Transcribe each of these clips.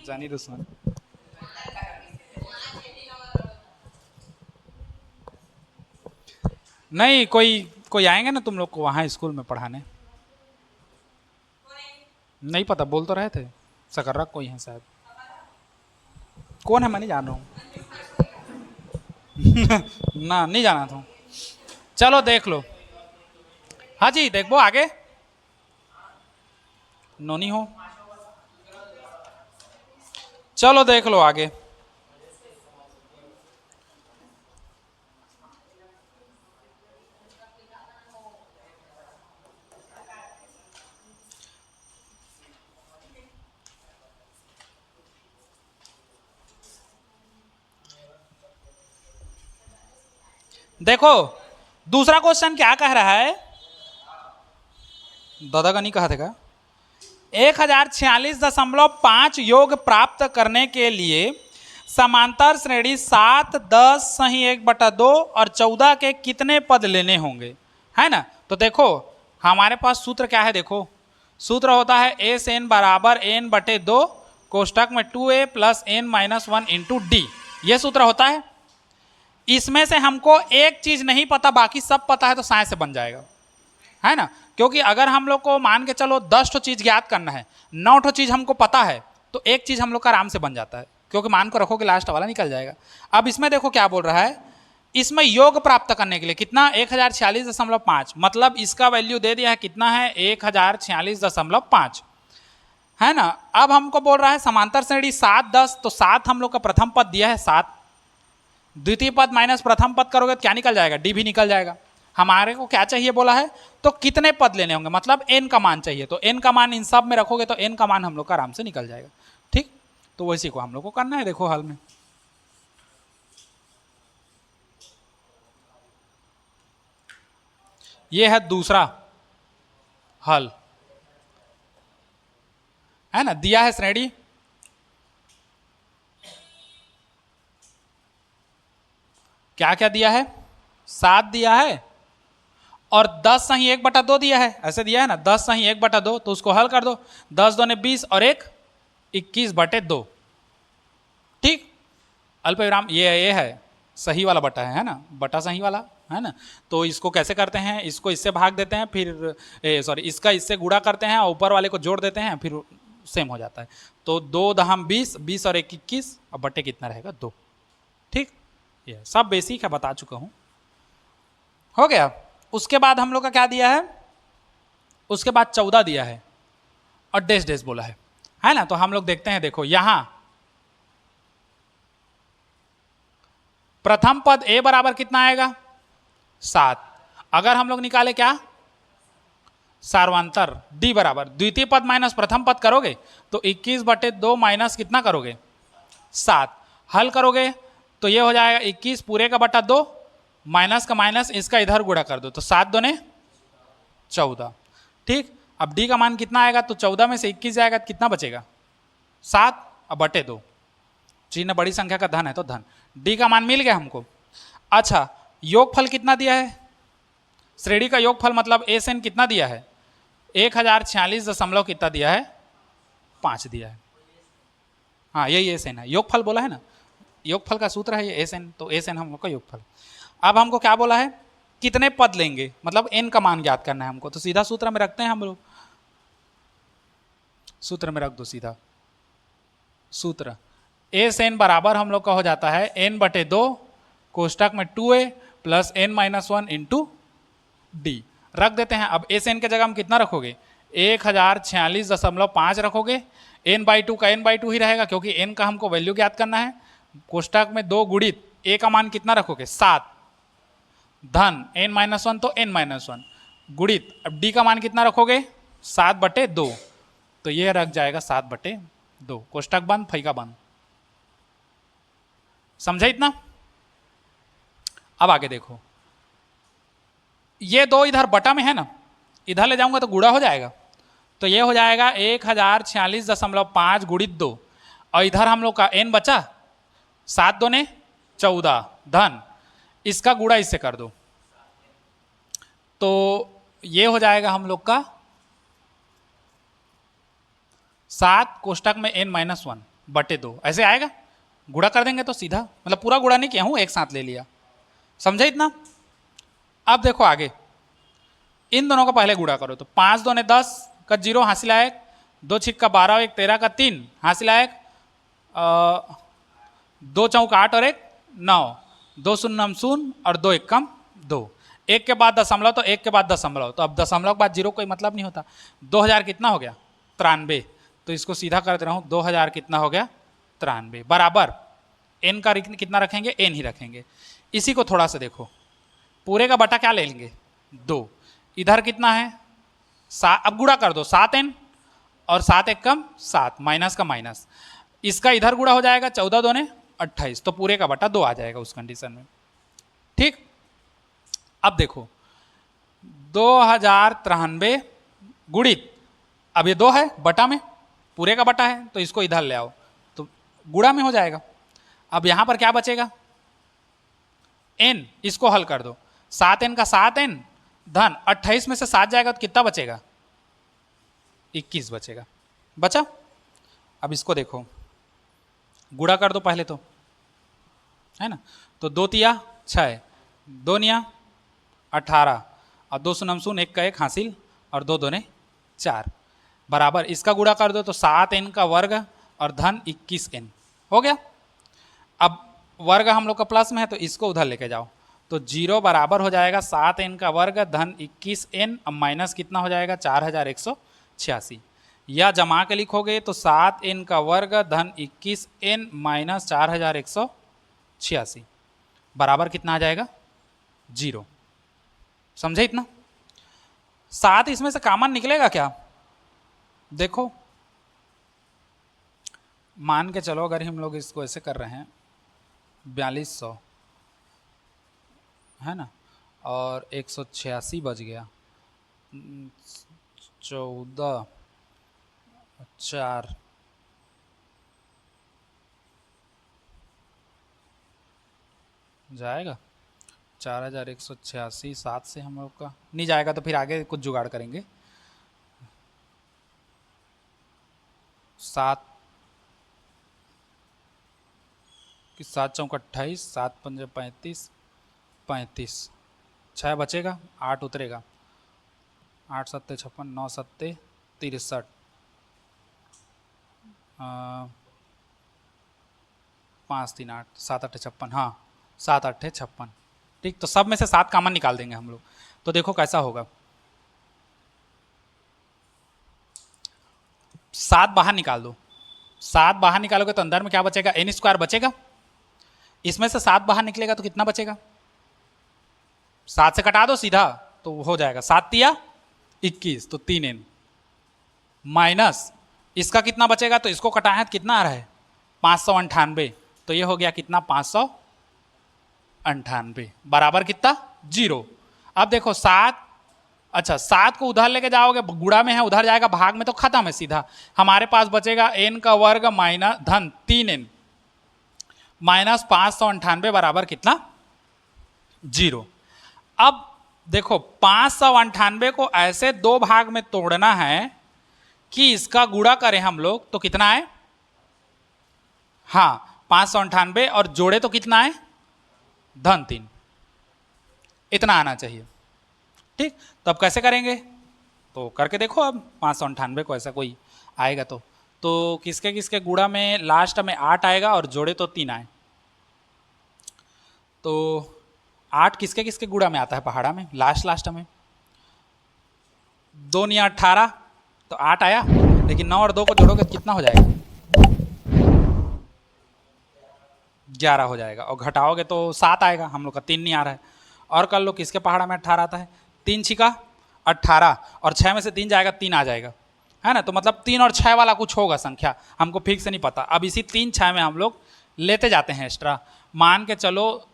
जानी दुश्मन। नहीं, कोई कोई आएंगे ना तुम लोग को वहाँ स्कूल में पढ़ाने। नहीं पता, बोल तो रहे थे सकर्रा कोई है शायद। कौन है मैं नहीं जान रहा हूँ। ना नहीं जाना था। चलो देख लो। हाँ जी देखो आगे। नोनी हो। चलो देख लो आगे। देखो दूसरा क्वेश्चन क्या कह रहा है। दादा का नहीं कहा था। 1046.5 योग प्राप्त करने के लिए समांतर श्रेणी 7, 10, सही 1/2 और 14 के कितने पद लेने होंगे, है ना। तो देखो हमारे पास सूत्र क्या है। देखो सूत्र होता है एस एन बराबर एन बटे 2 कोष्टक में 2a plus N minus 1 into d. ये सूत्र होता है। इसमें से हमको एक चीज नहीं पता, बाकी सब पता है, तो साइंस से बन जाएगा, है ना। क्योंकि अगर हम लोग को मान के चलो 10 ठो चीज ज्ञात करना है, 9 ठो चीज हमको पता है, तो एक चीज हम लोग का आराम से बन जाता है, क्योंकि मान को रखोगे लास्ट वाला निकल जाएगा। अब इसमें देखो क्या बोल रहा है। इसमें योग प्राप्त करने के लिए कितना 1046.5, मतलब इसका वैल्यू दे दिया है कितना है 1046.5, है ना। अब हमको बोल रहा है समांतर श्रेणी 7, 10, तो 7 हम लोग का प्रथम पद दिया है 7, द्वितीय पद माइनस प्रथम पद करोगे तो क्या निकल जाएगा, डी भी निकल जाएगा। हमारे को क्या चाहिए बोला है, तो कितने पद लेने होंगे, मतलब एन का मान चाहिए, तो एन का मान इन सब में रखोगे तो एन का मान हम लोग का आराम से निकल जाएगा। ठीक, तो वैसे को हम लोग को करना है। देखो हल में ये है दूसरा हल, है ना। दिया है श्रेणी क्या क्या दिया है, 7 दिया है और 10 सही 1/2 दिया है, ऐसे दिया है ना। 10 सही 1/2, तो उसको हल कर दो। 10 दूने 20 और 1 21/2। ठीक, अल्प विराम ये है सही वाला बटा है ना, बटा सही वाला, है ना। तो इसको कैसे करते हैं, इसको इससे भाग देते हैं, फिर सॉरी इसका इससे गुणा करते हैं और ऊपर वाले को जोड़ देते हैं, फिर सेम हो जाता है। तो 2 दहम 20, 20 और 1 21, और बटे कितना रहेगा 2। ठीक, ये सब बेसिक है, बता चुका हूँ। हो गया। उसके बाद हम लोग का क्या दिया है, उसके बाद 14 दिया है और डैश डैश बोला है ना। तो हम लोग देखते हैं, देखो यहां प्रथम पद ए बराबर कितना आएगा 7। अगर हम लोग निकाले क्या सार्वंतर डी बराबर द्वितीय पद माइनस प्रथम पद करोगे तो 21/2 माइनस कितना करोगे 7, हल करोगे तो ये हो जाएगा 21 पूरे का बटा 2 माइनस का माइनस इसका इधर गुणा कर दो, तो 7 दूने 14। ठीक, अब डी का मान कितना आएगा, तो 14 में से 21 जाएगा तो कितना बचेगा 7 और बटे 2। चिन्ह बड़ी संख्या का धन है तो धन, डी का मान मिल गया हमको। अच्छा योगफल कितना दिया है, श्रेणी का योगफल मतलब एस एन कितना दिया है 1046 दशमलव कितना दिया है 5 दिया है। हाँ यही एस एन है, योगफल बोला है ना, योगफल का सूत्र है ये एस एन, तो एस एन हम लोग का योगफल। अब हमको क्या बोला है कितने पद लेंगे, मतलब एन का मान ज्ञात करना है हमको, तो सीधा सूत्र में रखते हैं हम लोग। सूत्र में रख दो सीधा सूत्र, एस एन बराबर हम लोग का हो जाता है n/2 कोष्टक में 2a plus n-1 into D. रख देते हैं। अब एस एन के जगह हम कितना रखोगे 1046.5 रखोगे, n/2 का n/2 ही रहेगा क्योंकि n का हमको वैल्यू ज्ञात करना है। कोष्टक में 2 गुणित a का मान कितना रखोगे 7 धन n-1 तो n-1 गुणित अब d का मान कितना रखोगे 7/2, तो ये रख जाएगा 7/2। कोष्टक बंद फैका बंद, समझे इतना। अब आगे देखो ये 2 इधर बटा में है ना, इधर ले जाऊंगा तो गुणा हो जाएगा, तो ये हो जाएगा 1046.5 गुणित 2 और इधर हम लोग का n बचा 7 दूने 14 धन इसका गुणा इससे कर दो, तो ये हो जाएगा हम लोग का 7 कोष्टक में n-1 बटे 2 ऐसे आएगा। गुणा कर देंगे तो सीधा, मतलब पूरा गुणा नहीं किया हूं, एक साथ ले लिया। समझे इतना? अब देखो आगे, इन दोनों का पहले गुणा करो तो 5 दूने 10 का 0 हासिल आएगा, 2 छिक्का 12 और 1 13 का 3 हासिल आएगा, 2 चौक 8 और 1 9, 2 शून्य 0 और 2 एकम 2, एक के बाद दशमलव तो एक के बाद दशमलव, तो अब दशमलव के बाद 0 कोई मतलब नहीं होता। 2000 कितना हो गया? 93। तो इसको सीधा कर दे रहा हूं, 2000 कितना हो गया? 93 बराबर n का कितना रखेंगे? n ही रखेंगे। इसी को थोड़ा सा देखो, पूरे का बटा क्या ले लेंगे? 2। इधर कितना है? 7। अब गुणा कर दो, 7n और 7 एक कम 7, माइनस का माइनस, इसका इधर गुणा हो जाएगा, 14 दूने 28, तो पूरे का बटा 2 आ जाएगा उस कंडीशन में। ठीक, अब देखो 2093 गुणित, अब ये 2 है बटा में, पूरे का बटा है, तो इसको इधर ले आओ तो गुणा में हो जाएगा। अब यहां पर क्या बचेगा? n, इसको हल कर दो, 7n का 7n धन 28 में से 7 जाएगा तो कितना बचेगा? 21 बचेगा। बचा? अब इसको देखो, गुणा कर दो पहले तो, है ना, तो 2 तिया 6, 2 निया 18 और 2 शून्य 0, 1 का 1 हासिल और 2 दूने 4 बराबर, इसका गुणा कर दो तो 7n का वर्ग और धन 21n हो गया। अब वर्ग हम लोग का प्लस में है तो इसको उधर लेके जाओ, तो 0 बराबर हो जाएगा 7n का वर्ग धन 21n, अब माइनस कितना हो जाएगा? 4186, या जमा के लिखोगे तो 7n का वर्ग धन 21n माइनस 4186 बराबर कितना आ जाएगा? 0। समझे इतना? 7 इसमें से कॉमन निकलेगा क्या? देखो, मान के चलो अगर हम लोग इसको ऐसे कर रहे हैं 4200, है ना, और 186 बच गया, 14 4 जाएगा, 4186, 7 से हम लोग का नहीं जाएगा तो फिर आगे कुछ जुगाड़ करेंगे। 7 कि 7 चौक 28, 7 पंजे 35, 35 6 बचेगा, 8 उतरेगा, 8 सत्ते 56, 9 सत्ते 63, 5 3 8, 7 8 56, हाँ 7 8 56। ठीक, तो सब में से 7 कॉमन निकाल देंगे हम लोग, तो देखो कैसा होगा। 7 बाहर निकाल दो, 7 बाहर निकालोगे तो अंदर में क्या बचेगा? n स्क्वायर बचेगा। इसमें से 7 बाहर निकलेगा तो कितना बचेगा? 7 से कटा दो सीधा तो हो जाएगा 7 तिया 21, तो 3n माइनस इसका कितना बचेगा? तो इसको कटा है तो कितना आ रहा है? 598, तो ये हो गया कितना? 598 बराबर कितना? 0। अब देखो 7, अच्छा 7 को उधर लेके जाओगे, गुणा में है, उधर जाएगा भाग में तो खत्म है सीधा। हमारे पास बचेगा n का वर्ग माइनस धन 3n माइनस 598 बराबर कितना? 0। अब देखो 598 को ऐसे 2 भाग में तोड़ना है कि इसका गुणा करें हम लोग तो कितना है? हाँ 598 और जोड़े तो कितना है? धन 3, इतना आना चाहिए। ठीक, तो अब कैसे करेंगे? तो करके देखो, अब 598 को ऐसा कोई आएगा तो किसके किसके गुणा में लास्ट में 8 आएगा और जोड़े तो 3 आए, तो 8 किसके किसके गुणा में आता है पहाड़ा में? लास्ट में 2 या 18, तो 8 आया, लेकिन 9 और 2 को जोड़ोगे तो कितना हो जाएगा? 11 हो जाएगा, और घटाओगे तो 7 आएगा, हम लोग का 3 नहीं आ रहा है। और कर लो किसके पहाड़ा में 18 आता है? 3 छिका 18 और 6 में से 3 जाएगा, 3 आ जाएगा, है ना। तो मतलब 3 और 6 वाला कुछ होगा संख्या, हमको फिक्स नहीं पता। अब इसी 3 6 में हम लोग लेते जाते हैं एक्स्ट्रा, मान के चलो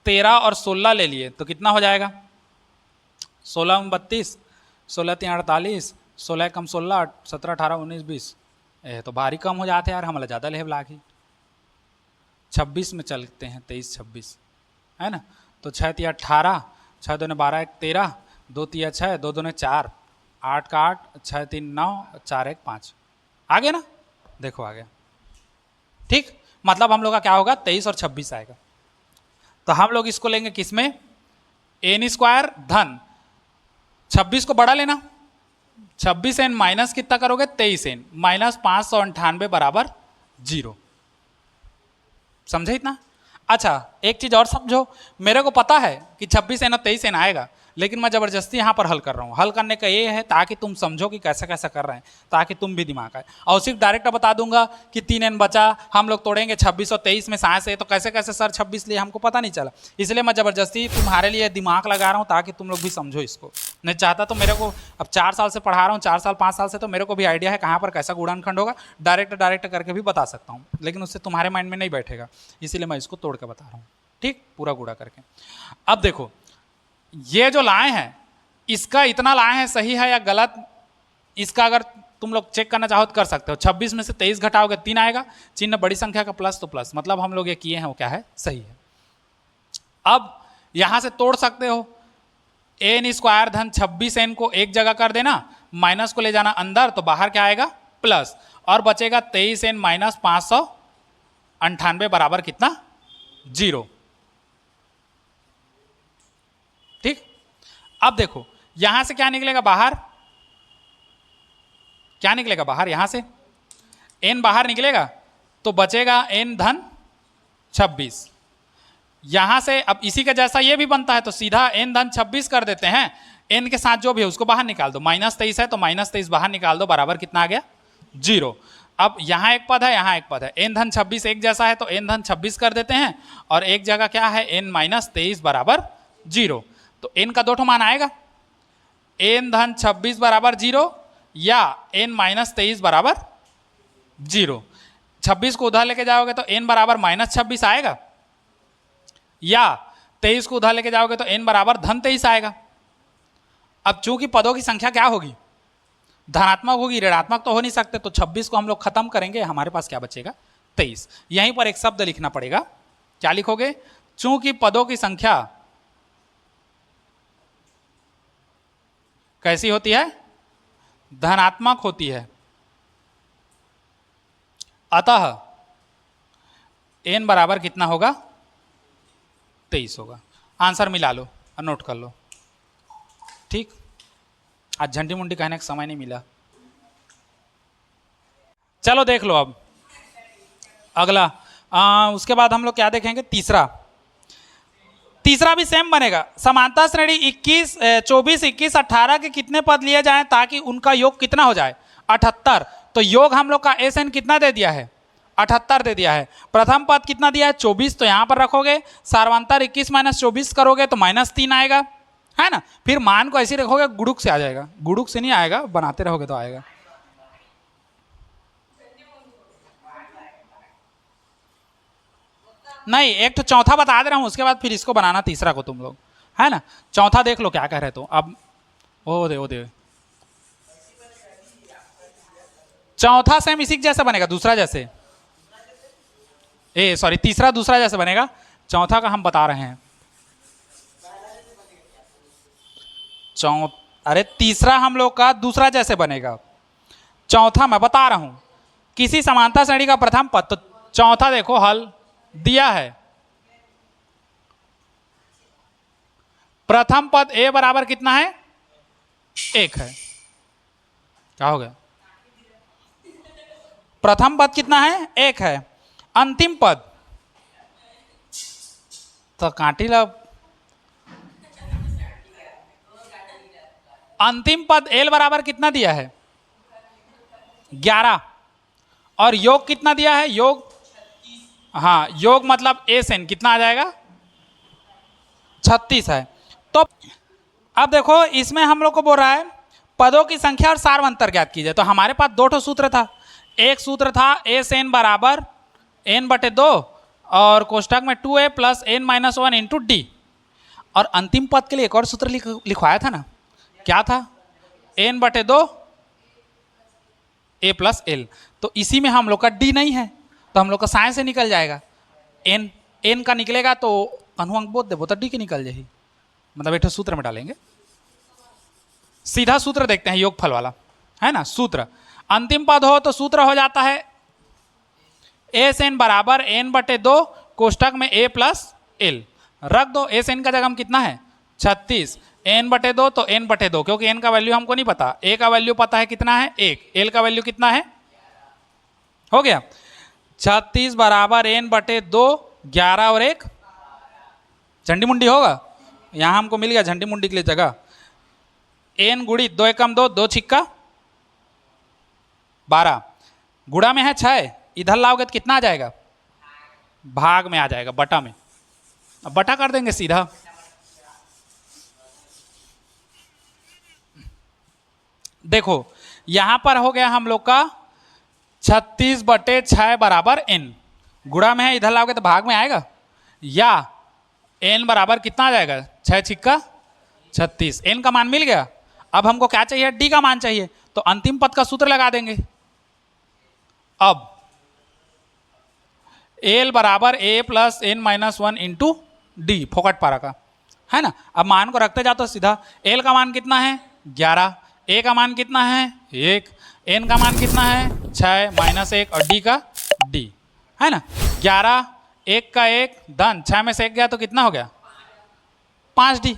13 और 16 ले लिए तो कितना हो जाएगा? 16 में 32, 16 3 48, 16 कम 16, 17 18 19 20, तो भारी कम हो जाते यार, हमारा ज़्यादा लेब लागी। 26 में चलते हैं, 23 26, है ना। तो 6 तिया 18, 6 दूने 12 1 13, 2 तिया 6, 2 दूने 4, 8 का 8, 6 3 9, 4 1 5, आ गया ना? देखो आ गया। ठीक, मतलब हम लोग का क्या होगा, 23 और 26 आएगा। तो हम लोग इसको लेंगे किसमें, एन स्क्वायर धन 26 को बड़ा लेना, 26 एन माइनस कितना करोगे 23 एन माइनस 598 बराबर 0। समझे इतना? अच्छा एक चीज और समझो, मेरे को पता है कि 26 एन और 23 एन आएगा, लेकिन मैं जबरदस्ती यहाँ पर हल कर रहा हूँ। हल करने का ये है ताकि तुम समझो कि कैसा कैसा कर रहे हैं, ताकि तुम भी दिमाग आए। और सिर्फ डायरेक्ट बता दूंगा कि 3 एन बचा, हम लोग तोड़ेंगे 26 और 23 में साथ से, तो कैसे कैसे सर 26 लिए हमको पता नहीं चला, इसलिए मैं जबरदस्ती तुम्हारे लिए दिमाग लगा रहा हूँ ताकि तुम लोग भी समझो इसको। नहीं चाहता तो मेरे को, अब 4 साल से पढ़ा रहा हूँ, 4 साल 5 साल से, तो मेरे को भी आइडिया है कहाँ पर कैसा गुणनखंड होगा, डायरेक्ट करके भी बता सकता हूँ, लेकिन उससे तुम्हारे माइंड में नहीं बैठेगा, इसीलिए मैं इसको तोड़ के बता रहा हूँ। ठीक, पूरा गुड़ा करके। अब देखो ये जो लाए हैं, इसका इतना लाए हैं सही है या गलत, इसका अगर तुम लोग चेक करना चाहो तो कर सकते हो। 26 में से 23 घटाओगे 3 आएगा, चिन्ह बड़ी संख्या का प्लस तो प्लस, मतलब हम लोग ये किए हैं वो क्या है, सही है। अब यहां से तोड़ सकते हो, एन स्क्वायर धन 26 एन को एक जगह कर देना, माइनस को ले जाना अंदर, तो बाहर क्या आएगा प्लस, और बचेगा 23 एन माइनस 598 बराबर कितना 0। ठीक, अब देखो यहां से क्या निकलेगा बाहर, क्या निकलेगा बाहर, यहां से n बाहर निकलेगा तो बचेगा n धन 26। यहां से अब इसी के जैसा ये भी बनता है, तो सीधा n धन 26 कर देते हैं, n के साथ जो भी है उसको बाहर निकाल दो, माइनस 23 है तो माइनस 23 बाहर निकाल दो, बराबर कितना आ गया 0। अब यहां एक पद है, यहां एक पद है, n धन 26 एक जैसा है तो n धन 26 कर देते हैं, और एक जगह क्या है n माइनस 23 बराबर 0। तो n का दो ठो मान आएगा, n धन 26 बराबर 0 या n माइनस 23 बराबर 0। 26 को उधर लेके जाओगे तो n बराबर माइनस 26 आएगा, या 23 को उधर लेके जाओगे तो n बराबर धन 23 आएगा। अब चूंकि पदों की संख्या क्या होगी, धनात्मक होगी, ऋणात्मक तो हो नहीं सकते, तो 26 को हम लोग खत्म करेंगे, हमारे पास क्या बचेगा 23। यहीं पर एक शब्द लिखना पड़ेगा, क्या लिखोगे, चूंकि पदों की संख्या कैसी होती है, धनात्मक होती है, अतः n बराबर कितना होगा 23 होगा। आंसर मिला लो और नोट कर लो। ठीक, आज झंडी मुंडी कहने का समय नहीं मिला। चलो देख लो अब अगला, उसके बाद हम लोग क्या देखेंगे, तीसरा भी सेम बनेगा। समांतर श्रेणी 21, 24, 21, 18 के कितने पद लिए जाएं ताकि उनका योग कितना हो जाए 78। तो योग हम लोग का एस एन कितना दे दिया है 78 दे दिया है। प्रथम पद कितना दिया है 24, तो यहाँ पर रखोगे, सार्वंतर 21 माइनस 24 करोगे तो -3 आएगा, है ना। फिर मान को ऐसे रखोगे, गुणुक से आ जाएगा, गुणुक से नहीं आएगा, बनाते रहोगे तो आएगा। नहीं, एक तो चौथा बता दे रहा हूं, उसके बाद फिर इसको बनाना तीसरा को तुम लोग, है ना। चौथा देख लो क्या कह रहे तो, अब ओ दे चौथा सेम इसी जैसा बनेगा, दूसरा जैसे, सॉरी तीसरा दूसरा जैसे बनेगा, चौथा का हम बता रहे हैं। अरे तीसरा हम लोग का दूसरा जैसे बनेगा, चौथा मैं बता रहा हूं, किसी समांतर श्रेणी का प्रथम पद, तो चौथा देखो हल दिया है, प्रथम पद a बराबर कितना है 1 है, क्या हो गया, प्रथम पद कितना है 1 है, अंतिम पद तो काटी ला, अंतिम पद l बराबर कितना दिया है 11, और योग कितना दिया है, योग, हाँ योग मतलब एस एन कितना आ जाएगा 36 है। तो अब देखो इसमें हम लोग को बोल रहा है पदों की संख्या और सार्वंतर ज्ञात कीजिए। तो हमारे पास दो ठो सूत्र था, एक सूत्र था एस एन बराबर n/2 और कोष्टक में 2a plus n-1 into D, और अंतिम पद के लिए एक और सूत्र लिखवाया था ना, क्या था n/2 a प्लस l। तो इसी में हम लोग का d नहीं है, तो हम लोग का साइन से निकल जाएगा, n का निकलेगा तो अनुअंक बोध देवो तो डी के निकल जाएगी, मतलब एक सूत्र में डालेंगे। सीधा सूत्र देखते हैं योगफल वाला, है ना। सूत्र अंतिम पद हो तो सूत्र हो जाता है एस एन बराबर एन बटे 2 कोष्टक में ए प्लस एल रख दो। एस एन का जगह हम कितना है 36, एन बटे 2 तो एन बटे 2, क्योंकि एन का वैल्यू हमको नहीं पता, ए का वैल्यू पता है कितना है 1, एल का वैल्यू कितना है, हो गया 36 बराबर एन बटे 2, 11 और 1 झंडी मुंडी होगा, यहां हमको मिल गया झंडी मुंडी के लिए जगह। एन गुड़ी 2 एकम 2, 2 छिक्का 12, गुड़ा में है 6, इधर लाओगे तो कितना आ जाएगा, भाग में आ जाएगा, बटा में। अब बटा कर देंगे सीधा, देखो यहां पर हो गया हम लोग का 36 बटे 6 बराबर एन, गुड़ा में है इधर लाओगे तो भाग में आएगा, या एन बराबर कितना आ जाएगा 6 छिक्का 36, एन का मान मिल गया। अब हमको क्या चाहिए, डी का मान चाहिए, तो अंतिम पद का सूत्र लगा देंगे। अब एल बराबर A plus N minus 1 into D, फोकट पारा का है ना। अब मान को रखते जाओ तो सीधा, एल का मान कितना है 11, ए का मान कितना है 1, एन का मान कितना है 6 माइनस 1 और डी का डी है ना। 11 1 का 1 धन 6 में से 1 गया तो कितना हो गया 5D,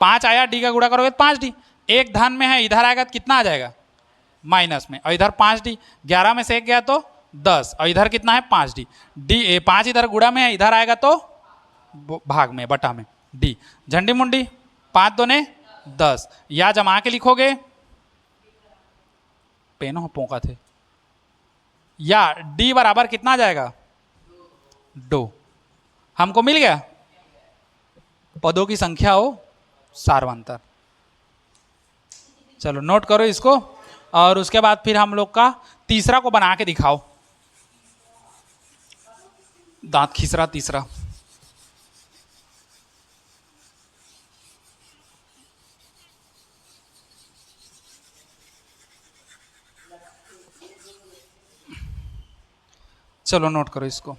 5 आया, डी का गुणा करोगे तो 5D, 1 धन में है इधर आएगा तो कितना आ जाएगा माइनस में, और इधर 5D, 11 में से 1 गया तो 10 और इधर कितना है 5D, डी 5 इधर गुणा में है इधर आएगा तो भाग में बटा में, डी झंडी मुंडी 5 दूने 10, या जमा के लिखोगे, पेन हो पोंका थे, या डी बराबर कितना आ जाएगा 2, हमको मिल गया पदों की संख्या हो सार्वंतर। चलो नोट करो इसको, और उसके बाद फिर हम लोग का तीसरा को बना के दिखाओ, दांत खीसरा तीसरा। चलो नोट करो इसको।